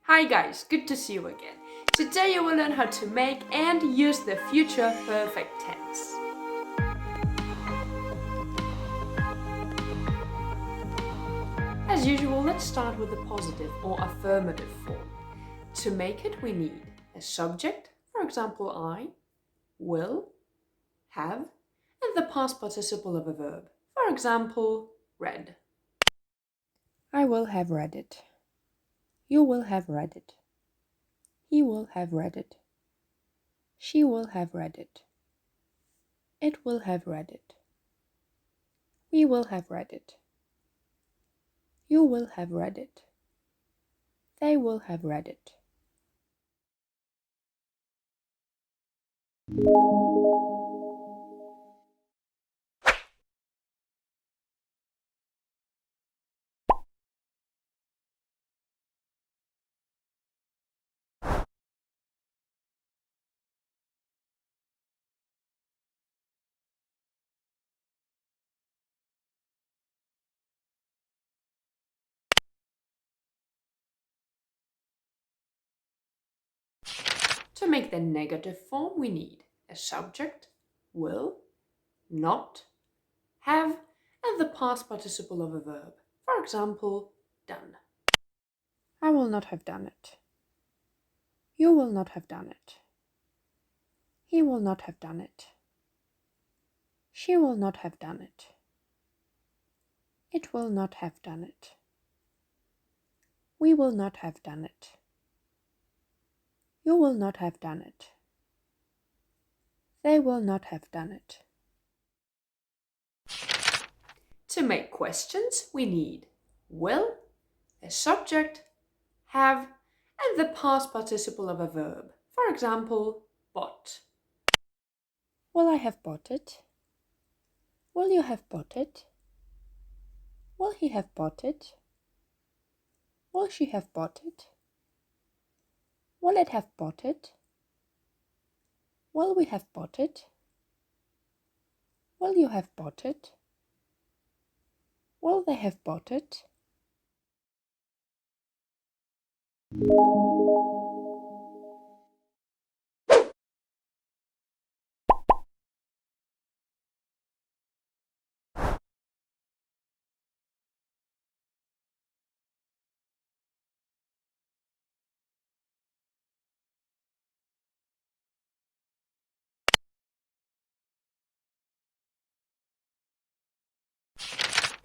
Hi guys, good to see you again. Today you will learn how to make and use the future perfect tense. As usual, let's start with the positive or affirmative form. To make it, we need a subject, for example I, will, have, and the past participle of a verb, for example read. I will have read it. You will have read it. He will have read it. She will have read it. It will have read it. We will have read it. You will have read it. They will have read it. To make the negative form, we need a subject, will, not, have, and the past participle of a verb. For example, done. I will not have done it. You will not have done it. He will not have done it. She will not have done it. It will not have done it. We will not have done it. You will not have done it. They will not have done it. To make questions, we need will, a subject, have, and the past participle of a verb. For example, bought. Will I have bought it? Will you have bought it? Will he have bought it? Will she have bought it? Will it have bought it? Will we have bought it? Will you have bought it? Will they have bought it?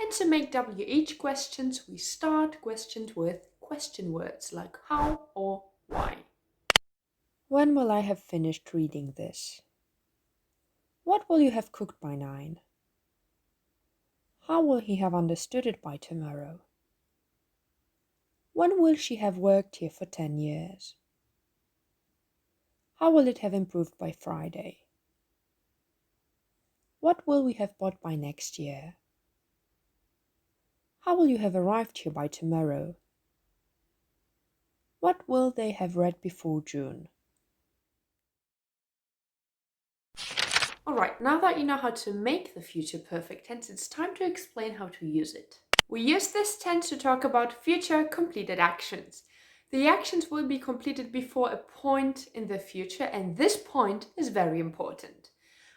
And to make WH questions, we start questions with question words like how or why. When will I have finished reading this? What will you have cooked by 9? How will he have understood it by tomorrow? When will she have worked here for 10 years? How will it have improved by Friday? What will we have bought by next year? How will you have arrived here by tomorrow? What will they have read before June? Alright, now that you know how to make the future perfect tense, it's time to explain how to use it. We use this tense to talk about future completed actions. The actions will be completed before a point in the future, and this point is very important.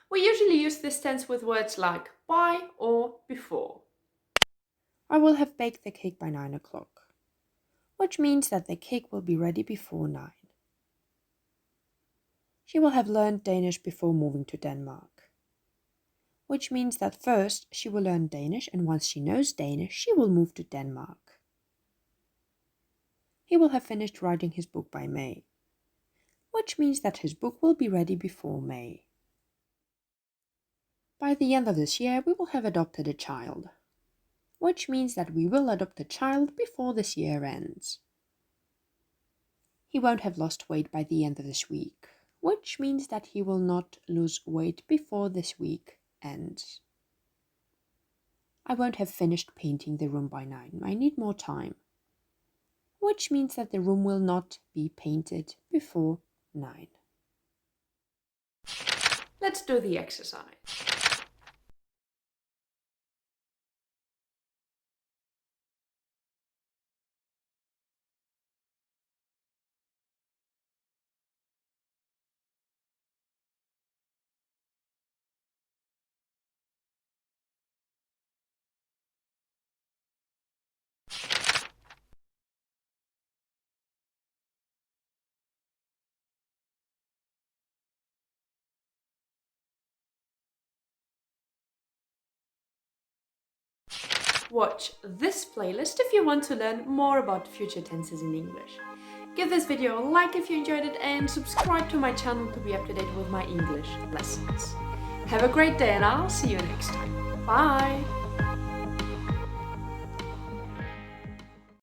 We usually use this tense with words like by or before. I will have baked the cake by 9 o'clock, which means that the cake will be ready before 9. She will have learned Danish before moving to Denmark, which means that first she will learn Danish, and once she knows Danish, she will move to Denmark. He will have finished writing his book by May, which means that his book will be ready before May. By the end of this year, we will have adopted a child, which means that we will adopt a child before this year ends. He won't have lost weight by the end of this week, which means that he will not lose weight before this week ends. I won't have finished painting the room by 9. I need more time, which means that the room will not be painted before 9. Let's do the exercise. Watch this playlist if you want to learn more about future tenses in English. Give this video a like if you enjoyed it and subscribe to my channel to be up to date with my English lessons. Have a great day and I'll see you next time. Bye!